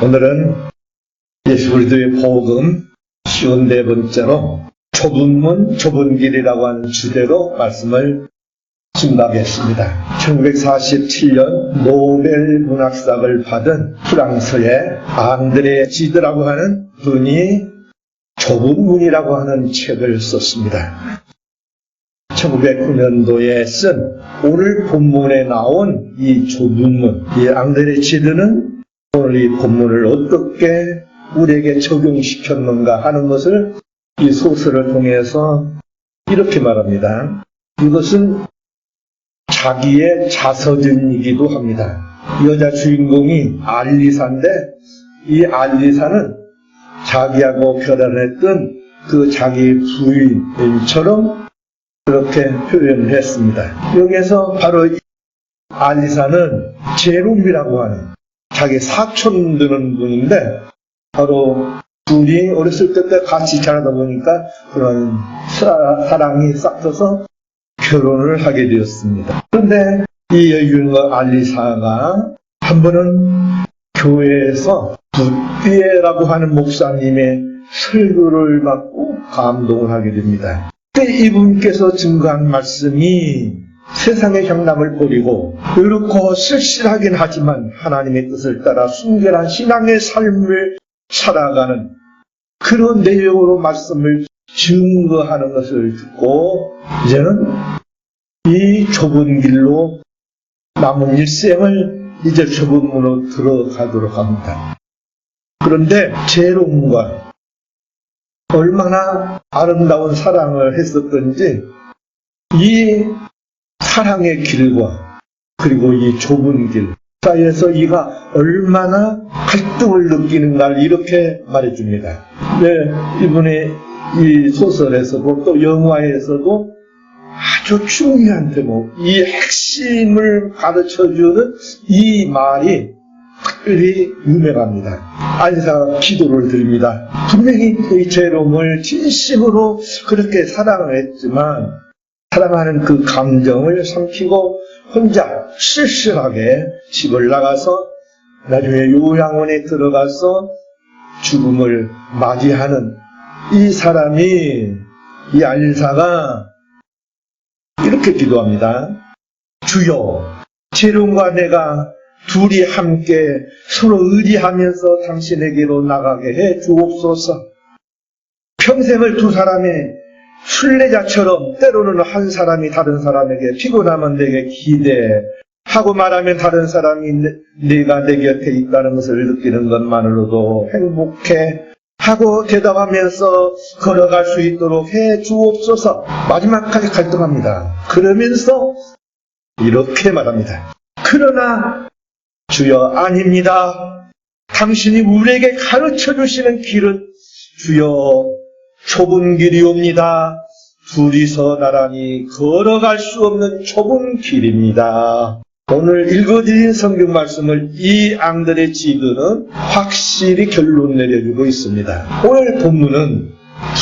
오늘은 예수 그리스도의 복음 54번째로 좁은 문, 좁은 길이라고 하는 주제로 말씀을 증가하겠습니다. 1947년 노벨 문학상을 받은 프랑스의 앙드레 지드라고 하는 분이 좁은 문이라고 하는 책을 썼습니다. 1909년도에 쓴 오늘 본문에 나온 이 좁은 문, 이 앙드레 지드는 오늘 이 본문을 어떻게 우리에게 적용시켰는가 하는 것을 이 소설을 통해서 이렇게 말합니다. 이것은 자기의 자서전이기도 합니다. 여자 주인공이 알리사인데 이 알리사는 자기하고 결혼했던 그 자기 부인처럼 그렇게 표현을 했습니다. 여기에서 바로 이 알리사는 제롬이라고 하는 자기 사촌 되는 분인데 바로 둘이 어렸을 때 같이 자라다 보니까 그런 사랑이 싹트서 결혼을 하게 되었습니다. 그런데 이 여인과 알리사가 한 번은 교회에서 붓비에라고 하는 목사님의 설교를 받고 감동을 하게 됩니다. 그때 이분께서 증거한 말씀이 세상의 향락을 버리고 그렇고 쓸쓸하긴 하지만 하나님의 뜻을 따라 순결한 신앙의 삶을 살아가는 그런 내용으로 말씀을 증거하는 것을 듣고 이제는 이 좁은 길로 남은 일생을 이제 좁은 문으로 들어가도록 합니다. 그런데 제롬과 얼마나 아름다운 사랑을 했었던지 이 사랑의 길과 그리고 이 좁은 길 사이에서 이가 얼마나 갈등을 느끼는가를 이렇게 말해줍니다. 네, 이분의 이 소설에서도 또 영화에서도 아주 중요한 대목, 이 핵심을 가르쳐주는 이 말이 특별히 유명합니다. 알리사가 기도를 드립니다. 분명히 이 제롬을 진심으로 그렇게 사랑을 했지만 사랑하는 그 감정을 삼키고 혼자 쓸쓸하게 집을 나가서 나중에 요양원에 들어가서 죽음을 맞이하는 이 사람이 이 알리사가 이렇게 기도합니다. 주여, 제롬과 내가 둘이 함께 서로 의지하면서 당신에게로 나가게 해 주옵소서. 평생을 두 사람의 순례자처럼 때로는 한 사람이 다른 사람에게 피곤하면 내게 기대하고 말하면 다른 사람이 네가 내 곁에 있다는 것을 느끼는 것만으로도 행복해 하고 대답하면서 걸어갈 수 있도록 해 주옵소서. 마지막까지 갈등합니다. 그러면서 이렇게 말합니다. 그러나 주여 아닙니다. 당신이 우리에게 가르쳐 주시는 길은 주여 좁은 길이옵니다. 둘이서 나란히 걸어갈 수 없는 좁은 길입니다. 오늘 읽어드린 성경 말씀을 이 앙드레 지드는 확실히 결론 내려주고 있습니다. 오늘 본문은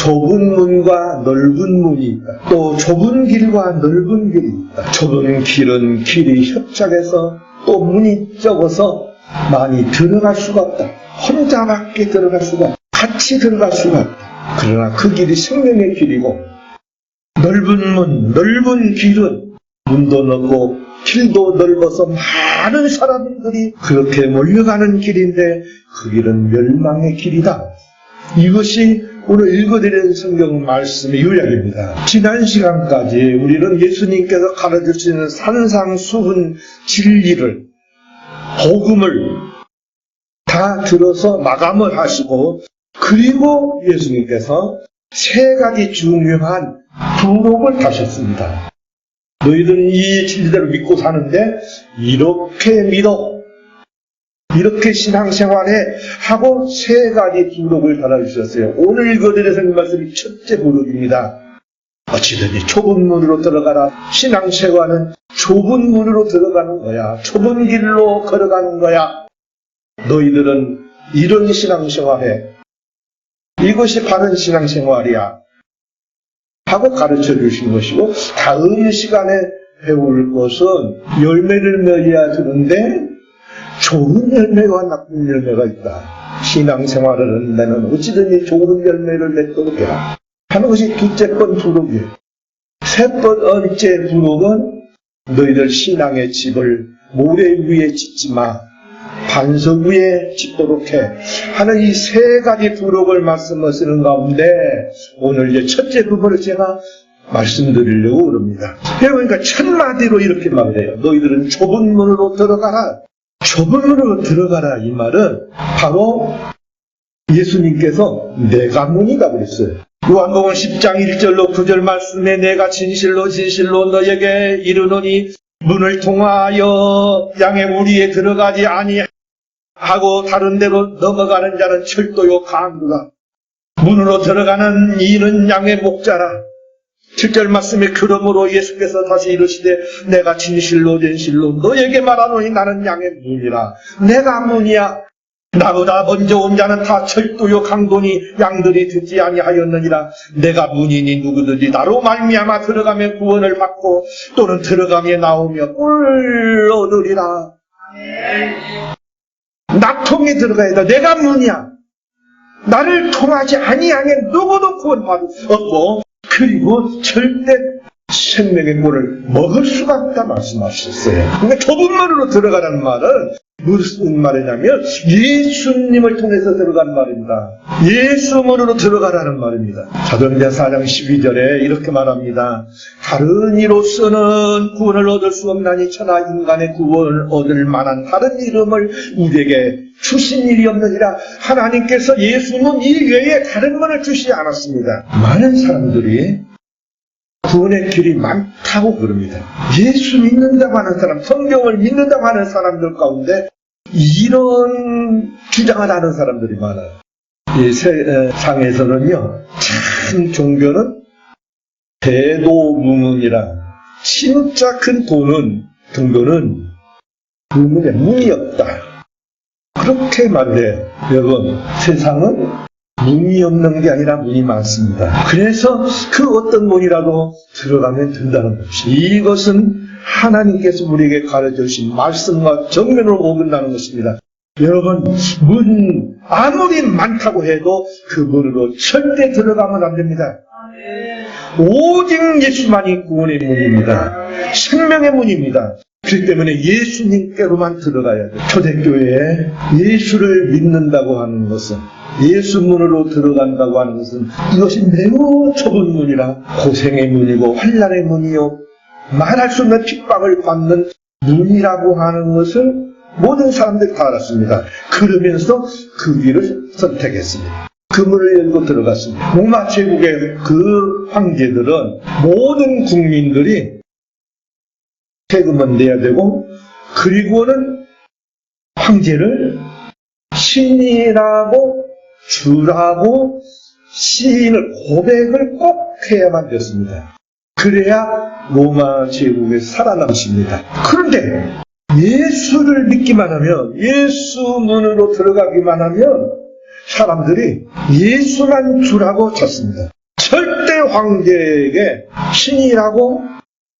좁은 문과 넓은 문이 있다. 또 좁은 길과 넓은 길이 있다. 좁은 길은 길이 협착해서 또 문이 적어서 많이 들어갈 수가 없다. 혼자밖에 들어갈 수가 없다. 같이 들어갈 수가 없다. 그러나 그 길이 생명의 길이고 넓은 문, 넓은 길은 문도 넓고 길도 넓어서 많은 사람들이 그렇게 몰려가는 길인데 그 길은 멸망의 길이다. 이것이 오늘 읽어드린 성경 말씀의 요약입니다. 지난 시간까지 우리는 예수님께서 가르쳐주시는 산상수훈 진리를 복음을 다 들어서 마감을 하시고 그리고 예수님께서 세 가지 중요한 부록을 다셨습니다. 너희들은 이 진리대로 믿고 사는데 이렇게 믿어, 이렇게 신앙생활해 하고 세 가지 부록을 달아주셨어요. 오늘 읽어드린 성경 말씀이 첫째 부록입니다. 어찌든지 좁은 문으로 들어가라. 신앙생활은 좁은 문으로 들어가는 거야. 좁은 길로 걸어가는 거야. 너희들은 이런 신앙생활해. 이것이 바른 신앙생활이야 하고 가르쳐 주신 것이고, 다음 시간에 배울 것은 열매를 맺어야 되는데 좋은 열매와 나쁜 열매가 있다. 신앙생활을 한다면 어찌든지 좋은 열매를 맺도록 해라 하는 것이 둘째 번 부록이에요. 세 번째 부록은 너희들 신앙의 집을 모래 위에 짓지 마, 반석 위에 짓도록 해 하는 이 세 가지 부록을 말씀하시는 가운데 오늘 이제 첫째 부분을 제가 말씀드리려고 그럽니다. 그러니까 첫 마디로 이렇게 말해요. 너희들은 좁은 문으로 들어가라. 좁은 문으로 들어가라 이 말은 바로 예수님께서 내가 문이다 그랬어요. 요한복음 10장 1절로 9절 말씀에 내가 진실로 진실로 너에게 이르노니 문을 통하여 양의 무리에 들어가지 아니하고 다른 데로 넘어가는 자는 철도요 강도다. 문으로 들어가는 이는 양의 목자라. 7절 말씀에 그러므로 예수께서 다시 이르시되 내가 진실로 진실로 너에게 말하노니 나는 양의 문이라. 내가 문이야. 나보다 먼저 온 자는 다 철도요 강도니 양들이 듣지 아니하였느니라. 내가 문이니 누구든지 나로 말미암아 들어가며 구원을 받고 또는 들어가며 나오며 꿀 얻으리라. 나 통해 들어가야 돼. 내가 문이야. 나를 통하지 아니하면 누구도 구원받을 수 없고 그리고 절대 생명의 물을 먹을 수가 없다 말씀하셨어요. 그러니까 좁은 문으로 들어가라는 말은 무슨 말이냐면 예수님을 통해서 들어가는 말입니다. 예수 문으로 들어가라는 말입니다. 사도행전 4장 12절에 이렇게 말합니다. 다른 이로서는 구원을 얻을 수 없나니 천하 인간의 구원을 얻을 만한 다른 이름을 우리에게 주신 일이 없느니라. 하나님께서 예수 문 이외에 다른 문을 주시지 않았습니다. 많은 사람들이 구원의 길이 많다고 그럽니다. 예수 믿는다고 하는 사람, 성경을 믿는다고 하는 사람들 가운데 이런 주장을 하는 사람들이 많아요. 이 세상에서는요, 참 종교는 대도무문이라 진짜 큰 종교는 문에 문이 없다. 그렇게 말해요. 여러분, 세상은 문이 없는 게 아니라 문이 많습니다. 그래서 그 어떤 문이라도 들어가면 된다는 것이, 이것은 하나님께서 우리에게 가르쳐주신 말씀과 정면으로 어긋나는 것입니다. 여러분, 문 아무리 많다고 해도 그 문으로 절대 들어가면 안 됩니다. 오직 예수만이 구원의 문입니다. 생명의 문입니다. 그렇기 때문에 예수님께로만 들어가야 돼요. 초대교회에 예수를 믿는다고 하는 것은, 예수 문으로 들어간다고 하는 것은 이것이 매우 좁은 문이라 고생의 문이고 환난의 문이요 말할 수 없는 핍박을 받는 문이라고 하는 것을 모든 사람들이 다 알았습니다. 그러면서 그 길을 선택했습니다. 그 문을 열고 들어갔습니다. 로마 제국의 그 황제들은 모든 국민들이 세금은 내야 되고, 그리고는 황제를 신이라고 주라고 시인을 고백을 꼭 해야만 됐습니다. 그래야 로마 제국에 살아남습니다. 그런데 예수를 믿기만 하면, 예수 문으로 들어가기만 하면 사람들이 예수만 주라고 찾습니다. 절대 황제에게 신이라고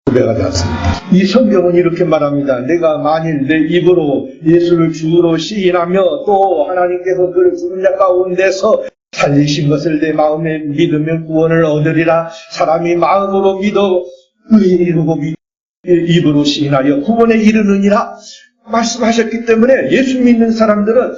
고백하지 않습니다. 이 성경은 이렇게 말합니다. 내가 만일 내 입으로 예수를 주로 시인하며 또 하나님께서 그를 죽은 자 가운데서 살리신 것을 내 마음에 믿으면 구원을 얻으리라. 사람이 마음으로 믿어 이루고 입으로 시인하여 구원에 이르느니라 말씀하셨기 때문에 예수 믿는 사람들은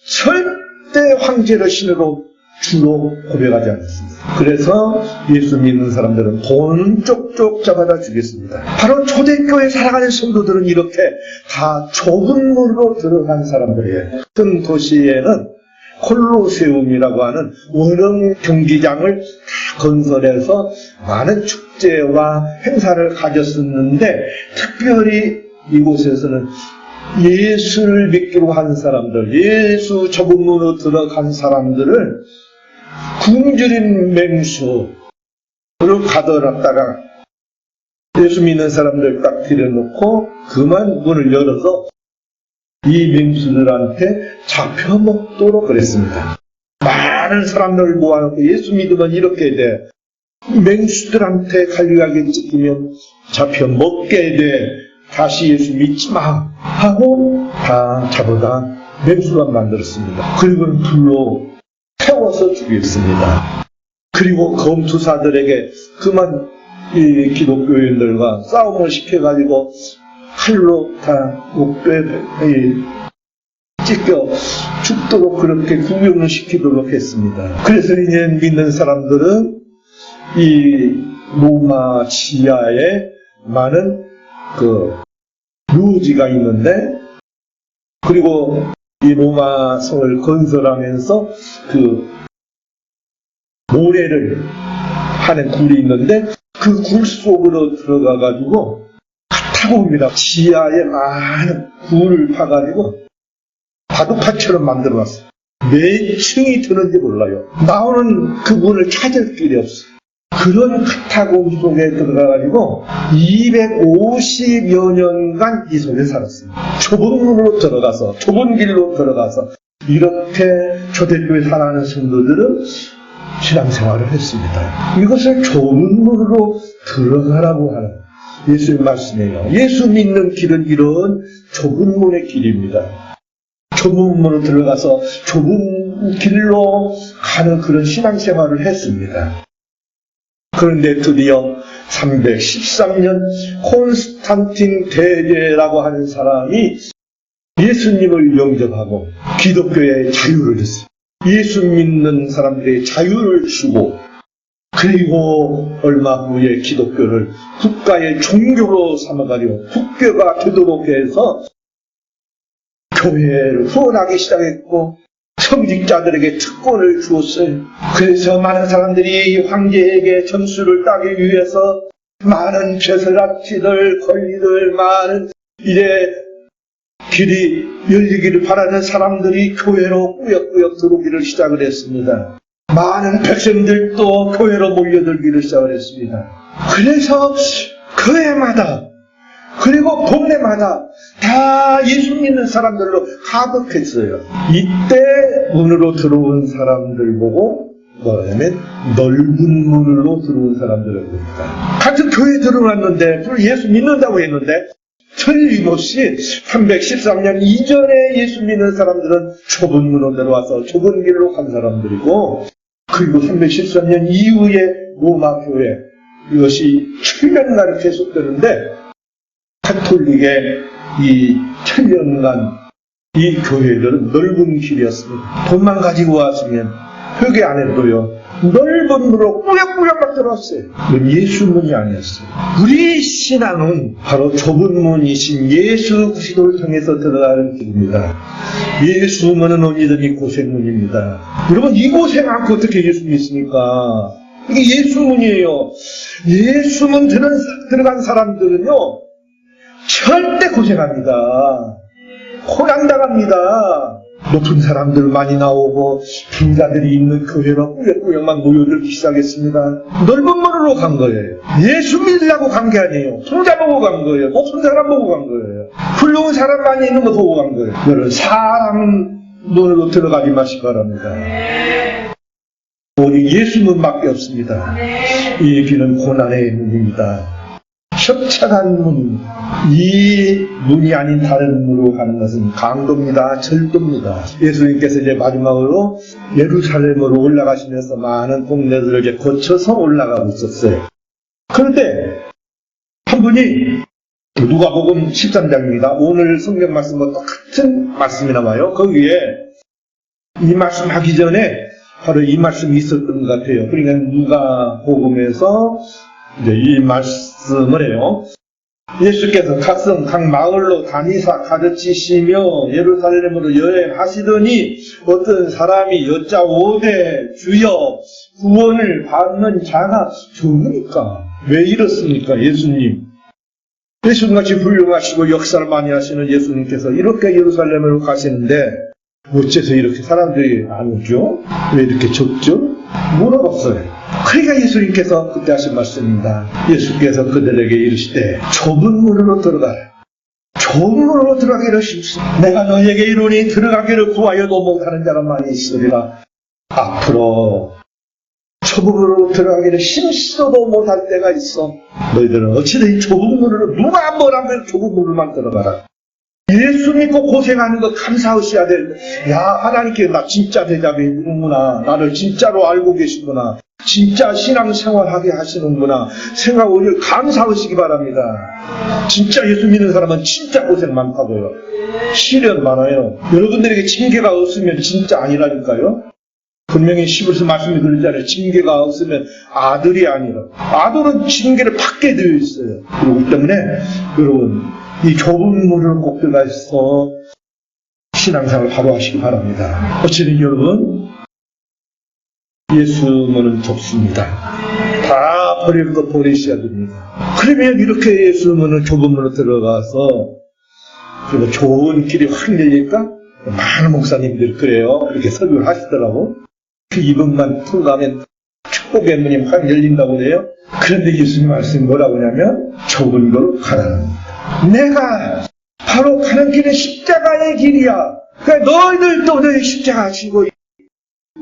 절대 황제를 신으로 주로 고백하지 않습니다. 그래서 예수 믿는 사람들은 돈 쪽쪽 잡아다 주겠습니다. 바로 초대교회 살아가는 성도들은 이렇게 다 좁은 문으로 들어간 사람들이에요. 큰 도시에는 콜로세움이라고 하는 원형 경기장을 다 건설해서 많은 축제와 행사를 가졌었는데, 특별히 이곳에서는 예수를 믿기로 한 사람들, 예수 좁은 문으로 들어간 사람들을 굶주린 맹수로 가둬놨다가 예수 믿는 사람들 딱 들여놓고 그만 문을 열어서 이 맹수들한테 잡혀먹도록 그랬습니다. 많은 사람들을 모아놓고 예수 믿으면 이렇게 돼. 맹수들한테 칼리하게 찢기면 잡혀먹게 돼. 다시 예수 믿지 마 하고 다 잡아다 맹수가 만들었습니다. 그리고 불로 태워서 죽였습니다. 그리고 검투사들에게 그만 이 기독교인들과 싸움을 시켜가지고 칼로 다 목뼈에 찢겨 죽도록 그렇게 구경을 시키도록 했습니다. 그래서 이제 믿는 사람들은 이 로마 지하에 많은 그 묘지가 있는데, 그리고 이 로마 성을 건설하면서 그 모래를 하는 굴이 있는데 그 굴 속으로 들어가가지고 타고입니다. 지하에 많은 굴을 파가지고 바둑판처럼 만들어놨어요. 몇 층이 드는지 몰라요. 나오는 그분을 찾을 길이 없어요. 그런 카타콤 속에 들어가가지고 250여 년간 이 속에 살았습니다. 좁은 문으로 들어가서, 좁은 길로 들어가서 이렇게 초대교회 살아가는 성도들은 신앙생활을 했습니다. 이것을 좁은 문으로 들어가라고 하는 예수의 말씀이에요. 예수 믿는 길은 이런 좁은 문의 길입니다. 좁은 문으로 들어가서 좁은 길로 가는 그런 신앙생활을 했습니다. 그런데 드디어 313년 콘스탄틴 대제라고 하는 사람이 예수님을 영접하고 기독교의 자유를 줬어요. 예수 믿는 사람들의 자유를 주고, 그리고 얼마 후에 기독교를 국가의 종교로 삼아가지고 국교가 되도록 해서 교회를 후원하기 시작했고 성직자들에게 특권을 주었어요. 그래서 많은 사람들이 황제에게 점수를 따기 위해서 많은 죄사라치들, 권리들, 많은 이제 길이 열리기를 바라는 사람들이 교회로 꾸역꾸역 들어오기를 시작을 했습니다. 많은 백성들도 교회로 몰려들기를 시작을 했습니다. 그래서 교회마다 그리고 동네마다 다 예수 믿는 사람들로 가득했어요. 이때 문으로 들어온 사람들 보고 뭐냐면 넓은 문으로 들어온 사람들을 봅니다. 같은 교회에 들어왔는데 예수 믿는다고 했는데 틀림없이 313년 이전에 예수 믿는 사람들은 좁은 문으로 들어와서 좁은 길로 간 사람들이고, 그리고 313년 이후에 로마 교회, 이것이 7년간 계속되는데 가톨릭의 이 7년간 이 교회들은 넓은 길이었습니다. 돈만 가지고 왔으면 회개 안 해도요 넓은 문으로 꾸역꾸역 막 들어왔어요. 예수문이 아니었어요. 우리 신앙은 바로 좁은 문이신 예수 그리스도를 통해서 들어가는 길입니다. 예수문은 언제든지 고생문입니다. 여러분, 이 고생 않고 어떻게 예수 믿습니까? 이게 예수문이에요. 예수문 들어간 사람들은요 절대 고생합니다. 고난당합니다. 높은 사람들 많이 나오고 빈자들이 있는 교회로 꾸역꾸역만 모여들기 시작했습니다. 넓은 문으로 간 거예요. 예수 믿으려고 간 게 아니에요. 풍자 보고 간 거예요. 높은 사람 보고 간 거예요. 훌륭한 사람 많이 있는 거 보고 간 거예요. 여러분, 사람 눈으로 들어가지 마시기 바랍니다. 오직 예수 문밖에 없습니다. 이 길은 고난의 문입니다. 협착한 문, 이 문이 아닌 다른 문으로 가는 것은 강도입니다. 절도입니다. 예수님께서 이제 마지막으로 예루살렘으로 올라가시면서 많은 동네들을 이제 거쳐서 올라가고 있었어요. 그런데 한 분이 누가복음 13장입니다. 오늘 성경 말씀과 똑같은 말씀이 나와요. 거기에 이 말씀 하기 전에 바로 이 말씀이 있었던 것 같아요. 그러니까 누가복음에서 이제 이 말씀을 해요. 예수께서 각 마을로 다니사 가르치시며 예루살렘으로 여행하시더니 어떤 사람이 여짜오되 주여 구원을 받는 자가 적으니까 왜 이렇습니까? 예수님같이 훌륭하시고 역사를 많이 하시는 예수님께서 이렇게 예루살렘으로 가시는데 어째서 이렇게 사람들이 안 오죠? 왜 이렇게 적죠? 물어봤어요. 그러니까 예수님께서 그때 하신 말씀입니다. 예수께서 그들에게 이르시되 좁은 문으로 들어가라. 좁은 문으로 들어가기를 쉽습니다. 내가 너희에게 이르니 들어가기를 구하여도 못하는 자가 많이 있으리라. 앞으로 좁은 문으로 들어가기를 힘써도 못할 때가 있어. 너희들은 어찌든 좁은 문으로 누가 뭐라면 좁은 문으로만 들어가라. 예수 믿고 고생하는 거 감사하셔야 돼. 야, 하나님께 나 진짜 대답이 있구나. 나를 진짜로 알고 계시구나. 진짜 신앙생활하게 하시는구나. 생각 오히려 감사하시기 바랍니다. 진짜 예수 믿는 사람은 진짜 고생 많다고요. 시련 많아요. 여러분들에게 징계가 없으면 진짜 아니라니까요. 분명히 시부서 말씀이 그러잖아요. 징계가 없으면 아들이 아니라. 아들은 징계를 받게 되어 있어요. 그렇기 때문에 여러분 이 좁은 문을 꼭 들어가서 신앙생활을 바로 하시기 바랍니다. 어쨌든 여러분 예수 문은 좁습니다. 다 버릴 거 버리셔야 됩니다. 그러면 이렇게 예수 문은 좁은 문으로 들어가서 그리고 좋은 길이 확 열릴까? 많은 목사님들이 그래요. 그렇게 설교를 하시더라고. 그 이번만 통과하면 축복의 문이 확 열린다고 그래요. 그런데 예수님 말씀이 뭐라고 하냐면 좁은 걸로 가라. 내가 바로 가는 길은 십자가의 길이야. 그러니까 너희들도 너희 십자가 지고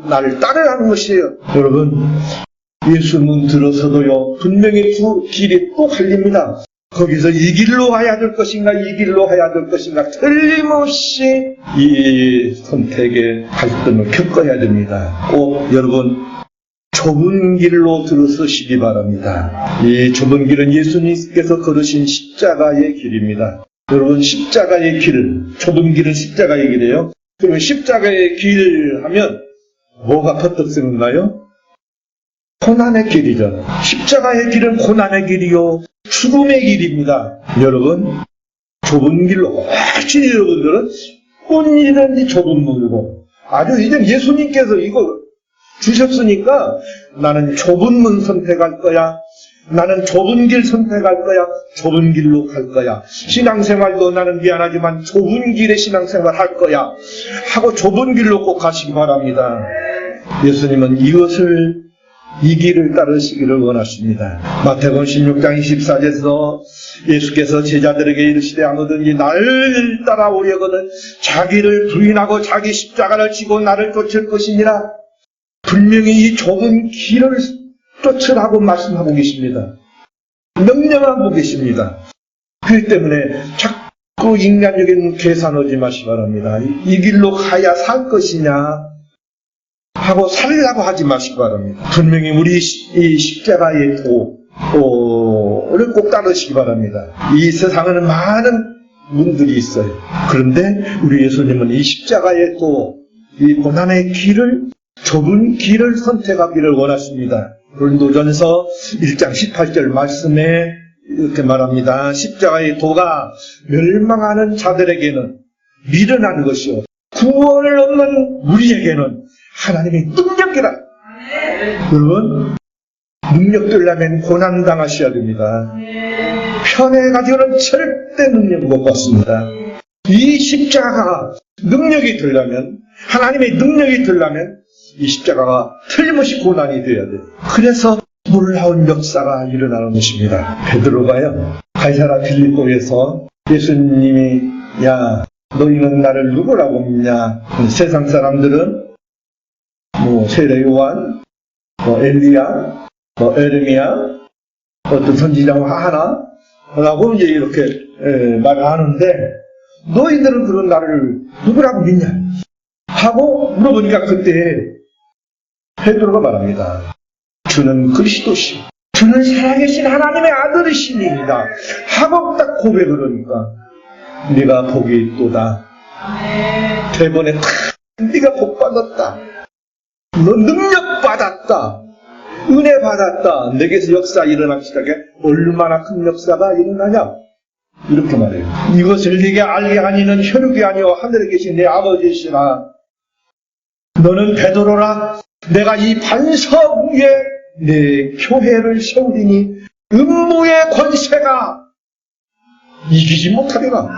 나를 따르라는 것이에요. 여러분 예수 문 들어서도요 분명히 두 길이 또 갈립니다. 거기서 이 길로 가야 될 것인가 이 길로 가야 될 것인가 틀림없이 이 선택의 갈등을 겪어야 됩니다. 꼭 여러분 좁은 길로 들어서시기 바랍니다. 이 좁은 길은 예수님께서 걸으신 십자가의 길입니다. 여러분 십자가의 길, 좁은 길은 십자가의 길이에요. 그러면 십자가의 길 하면 뭐가 퍼뜩 쓰는가요? 고난의 길이죠. 십자가의 길은 고난의 길이요 죽음의 길입니다. 여러분 좁은 길로 확실히 여러분들은 혼이는 이 좁은 문이고 아주 이제 예수님께서 이거 주셨으니까 나는 좁은 문 선택할 거야. 나는 좁은 길 선택할 거야. 좁은 길로 갈 거야. 신앙생활도 나는 미안하지만 좁은 길의 신앙생활 할 거야. 하고 좁은 길로 꼭 가시기 바랍니다. 예수님은 이 길을 따르시기를 원하십니다. 마태복음 16장 24절에서 예수께서 제자들에게 이르시되 아무든지 나를 따라오려거든 자기를 부인하고 자기 십자가를 지고 나를 쫓을 것이니라. 분명히 이 좁은 길을 쫓으라고 말씀하고 계십니다. 명령하고 계십니다. 그렇기 때문에 자꾸 인간적인 계산하지 마시기 바랍니다. 이 길로 가야 살 것이냐 하고 살려고 하지 마시기 바랍니다. 분명히 우리 이 십자가의 도를 꼭 따르시기 바랍니다. 이 세상에는 많은 문들이 있어요. 그런데 우리 예수님은 이 십자가의 도, 이 고난의 길을 좁은 길을 선택하기를 원하십니다. 고린도전서 1장 18절 말씀에 이렇게 말합니다. 십자가의 도가 멸망하는 자들에게는 미련한 것이요 구원을 얻는 우리에게는 하나님의 능력이라. 여러분 능력되려면 고난당하셔야 됩니다. 편해 가지고는 절대 능력 못 받습니다. 이 십자가가 능력이 되려면 하나님의 능력이 되려면 이 십자가가 틀림없이 고난이 되어야 돼요. 그래서 놀라운 역사가 일어나는 것입니다. 베드로가요 가이사랴 빌립보에서 예수님이 야 너희는 나를 누구라고 믿냐. 세상 사람들은 세례 요한, 엘리야, 에르미야, 어떤 선지자 하나 라고 이제 이렇게 말하는데 너희들은 그런 나를 누구라고 믿냐 하고 물어보니까 그때 베드로가 말합니다. 주는 그리스도시오. 주는 살아계신 하나님의 아들이시니이다. 하고 딱 고백을 하니까 네가 복이 있도다. 대번에 네가 복 받았다. 너 능력 받았다. 은혜 받았다. 내게서 역사 일어나기 시작해. 얼마나 큰 역사가 일어나냐. 이렇게 말해요. 이것을 네게 알게 하니는 혈육이 아니오 하늘에 계신 내 아버지시라. 너는 베드로라. 내가 이 반석 위에 내 교회를 세우리니 음부의 권세가 이기지 못하리라.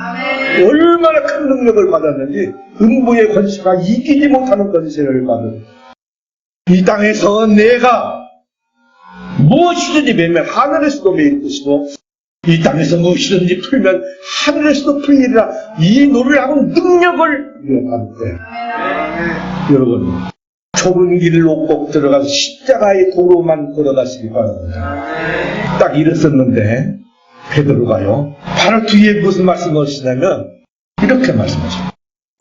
얼마나 큰 능력을 받았는지 음부의 권세가 이기지 못하는 권세를 받은 이 땅에서 내가 무엇이든지 매면 하늘에서도 매일 것이고 이 땅에서 무엇이든지 풀면 하늘에서도 풀리리라. 이 노래를 하고 능력을 받을 때 여러분 좁은 길로 꼭 들어가서 십자가의 도로만 걸어가시기 바랍니다. 딱 이랬었는데 베드로가요, 바로 뒤에 무슨 말씀을 하시냐면 이렇게 말씀하셔요.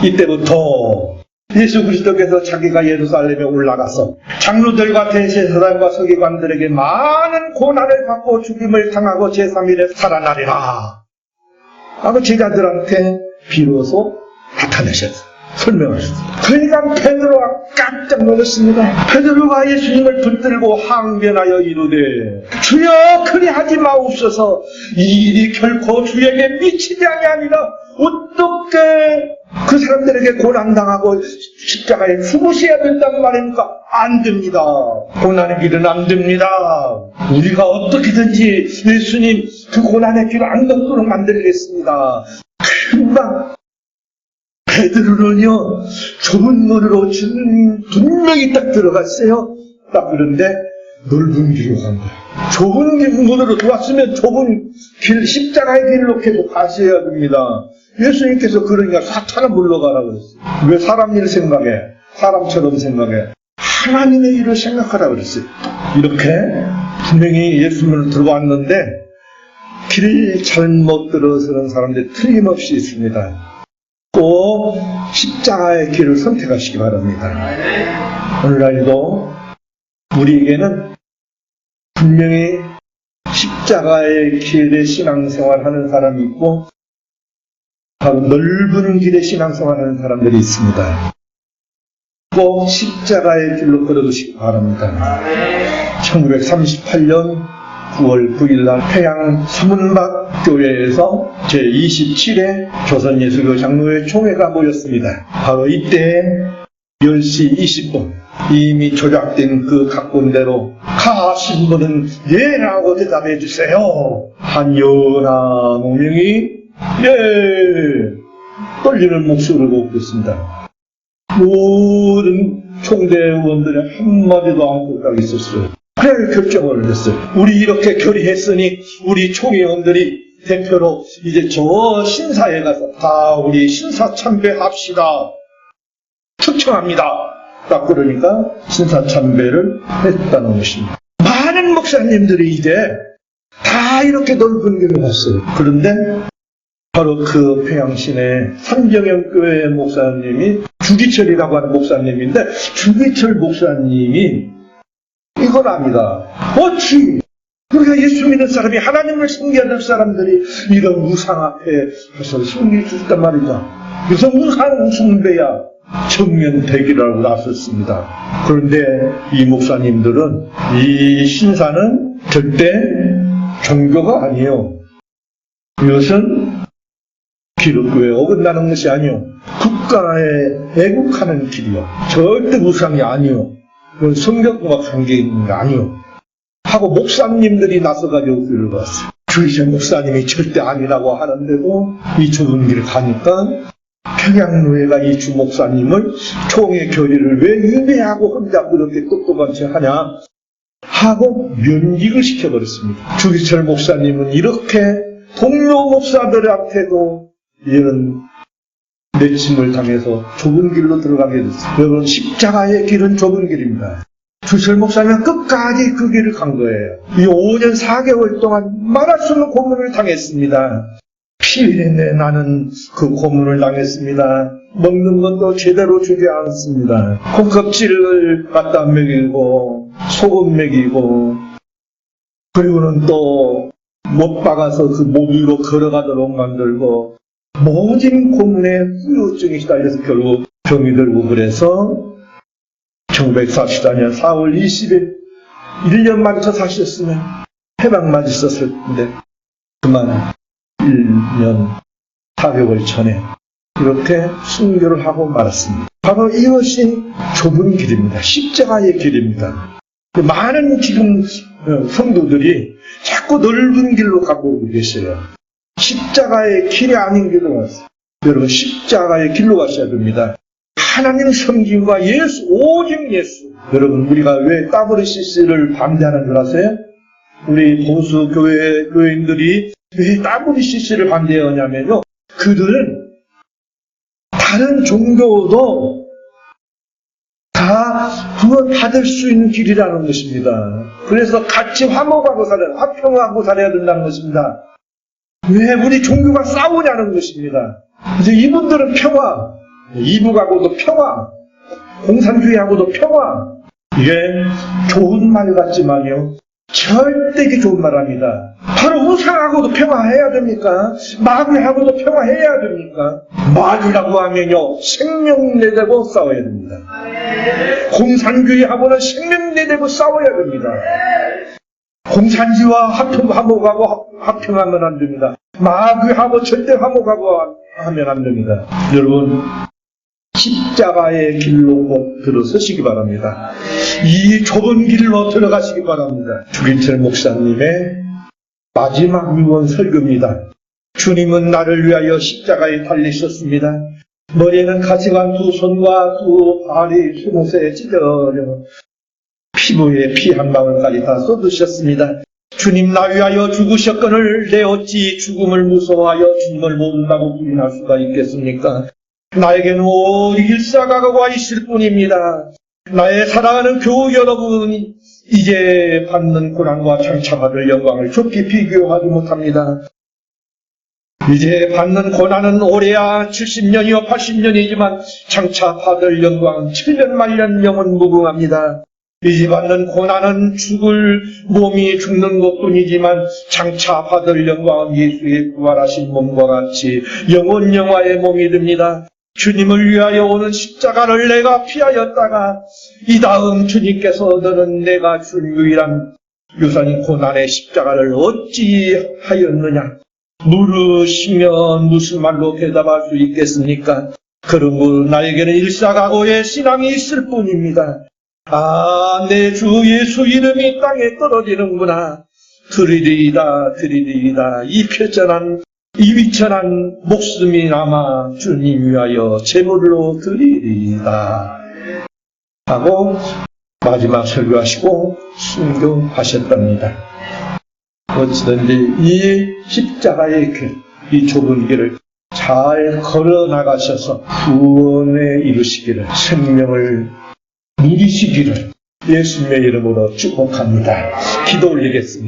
이때부터 예수 그리스도께서 자기가 예루살렘에 올라가서 장로들과 대제사장과 서기관들에게 많은 고난을 받고 죽임을 당하고 제3일에 살아나리라 하고 제자들한테 비로소 나타내셨어요. 설명하셨어요. 그러니까 베드로가 깜짝 놀랐습니다. 베드로가 예수님을 붙들고 항변하여 이르되 주여 그리하지 마옵소서. 이 일이 결코 주에게 미치지 아니하니라. 어떻게 그 사람들에게 고난당하고 십자가에 죽으셔야 된단 말입니까? 안 됩니다. 고난의 길은 안 됩니다. 우리가 어떻게든지 예수님 그 고난의 길을 안 걷도록 만들겠습니다. 금방 베드로는요, 좁은 문으로 분명히 딱 들어갔어요. 딱 그런데 넓은 길로 간 거예요. 좁은 문으로 들어왔으면 좁은 길, 십자가의 길로 계속 가셔야 됩니다. 예수님께서 그러니까 사탄을 물러가라고 그랬어요. 왜 사람 일 생각해? 사람처럼 생각해. 하나님의 일을 생각하라고 그랬어요. 이렇게 분명히 예수님을 들어왔는데 길을 잘못 들어서는 사람들이 틀림없이 있습니다. 꼭 십자가의 길을 선택하시기 바랍니다. 오늘날도 우리에게는 분명히 십자가의 길에 신앙생활 하는 사람이 있고 바로 넓은 길에 신앙생활 하는 사람들이 있습니다. 꼭 십자가의 길로 걸어가시기 바랍니다. 1938년 9월 9일 날 평양 서문박 교회에서 제27회 조선예수교 장로회 총회가 모였습니다. 바로 이때 10시 20분 이미 조작된 그 각본대로 가신 분은 예라고 대답해 주세요. 한연한 오명이 예 떨리는 목소리로 웃겼습니다. 모든 총대 의원들의 한마디도 안 끄고 있었어요. 그래 결정을 했어요. 우리 이렇게 결의했으니 우리 총회원들이 대표로 이제 저 신사에 가서 다 우리 신사참배합시다. 초청합니다. 딱 그러니까 신사참배를 했다는 것입니다. 많은 목사님들이 이제 다 이렇게 넓은 길을 갔어요. 그런데 바로 그 평양시내 삼정형교회 목사님이 주기철이라고 하는 목사님인데 주기철 목사님이 이걸 압니다. 어찌 우리가 예수 믿는 사람이 하나님을 섬겨야 될 사람들이 이런 우상 앞에 가서 섬길 수 있단 말이죠. 그래서 우상 숭배야 정면 대기라고 나섰습니다. 그런데 이 목사님들은 이 신사는 절대 종교가 아니에요. 이것은 기독교에 어긋나는 것이 아니요. 국가에 애국하는 길이요. 절대 우상이 아니요. 그건 성경과 관계 있는 게 아니요. 하고 목사님들이 나서가지고 길을 봤어요. 주의자 목사님이 절대 아니라고 하는데도 이 좁은 길을 가니까 평양노회가 이 주 목사님을 총회 결의를 왜 위배하고 혼자 그렇게 똑똑한 채 하냐 하고 면직을 시켜버렸습니다. 주기철 목사님은 이렇게 동료 목사들한테도 이런 내침을 당해서 좁은 길로 들어가게 됐어요. 여러분 십자가의 길은 좁은 길입니다. 주기철 목사님은 끝까지 그 길을 간 거예요. 이 5년 4개월 동안 말할 수 없는 고문을 당했습니다. 피해내 나는 그 고문을 당했습니다. 먹는 것도 제대로 주지 않습니다. 콩껍질을 갖다 먹이고 소금 먹이고 그리고는 또 못 박아서 그 못 위로 걸어가도록 만들고 모진 고문에 후유증이 시달려서 결국 병이 들고 그래서 1944년 4월 20일 1년만 더 사셨으면 해방만 있었을 텐데 그만 1년 4개월 전에 이렇게 순교를 하고 말았습니다. 바로 이것이 좁은 길입니다. 십자가의 길입니다. 많은 지금 성도들이 자꾸 넓은 길로 가고 계세요. 십자가의 길이 아닌 길로 갔어요. 여러분 십자가의 길로 가셔야 됩니다. 하나님 섬김과 예수, 오직 예수. 여러분 우리가 왜 WCC를 반대하는 줄 아세요? 우리 보수 교인들이 왜 WCC를 반대하냐면요. 그들은 다른 종교도 다 다 구원 받을 수 있는 길이라는 것입니다. 그래서 같이 화목하고 화평하고 살아야 된다는 것입니다. 왜 우리 종교가 싸우냐는 것입니다. 이제 이분들은 평화, 이북하고도 평화, 공산주의하고도 평화. 이게 좋은 말 같지만요, 절대 이게 좋은 말 아닙니다. 바로 우상하고도 평화해야 됩니까? 마귀하고도 평화해야 됩니까? 마귀라고 하면요, 생명 내대고 싸워야 됩니다. 공산주의하고는 생명 내대고 싸워야 됩니다. 공산주의와 화목하고 합평하면 안 됩니다. 마귀하고 절대 화목하고 하면 안 됩니다. 여러분, 십자가의 길로 꼭 들어서시기 바랍니다. 이 좁은 길로 들어가시기 바랍니다. 주기철 목사님의 마지막 유언 설교입니다. 주님은 나를 위하여 십자가에 달리셨습니다. 머리에는 가시관 두 손과 두 발이 수못에 찢어져 피부에 피 한 방울까지 다 쏟으셨습니다. 주님 나 위하여 죽으셨거늘 내 어찌 죽음을 무서워하여 주님을 모른다고 부인할 수가 있겠습니까? 나에게는 오직 일사가가 있을 뿐입니다. 나의 사랑하는 교우 여러분, 이제 받는 고난과 장차 받을 영광을 좋게 비교하지 못합니다. 이제 받는 고난은 올해야 70년이요 80년이지만 장차 받을 영광은 7년 말년 영원 무궁합니다. 이제 받는 고난은 죽을 몸이 죽는 것뿐이지만 장차 받을 영광은 예수의 부활하신 몸과 같이 영원 영화의 몸이 됩니다. 주님을 위하여 오는 십자가를 내가 피하였다가 이 다음 주님께서 너는 내가 준 유일한 유산인 고난의 십자가를 어찌하였느냐 물으시면 무슨 말로 대답할 수 있겠습니까? 그러므로 나에게는 일사각오의 신앙이 있을 뿐입니다. 아, 내 주 예수 이름이 땅에 떨어지는구나. 드리리이다 드리리이다. 이 위천한 목숨이 남아 주님 위하여 제물로 드리리이다 하고 마지막 설교하시고 순교하셨답니다. 어찌든지 이 십자가의 길, 이 좁은 길을 잘 걸어 나가셔서 구원에 이루시기를, 생명을 누리시기를 예수님의 이름으로 축복합니다. 기도 올리겠습니다.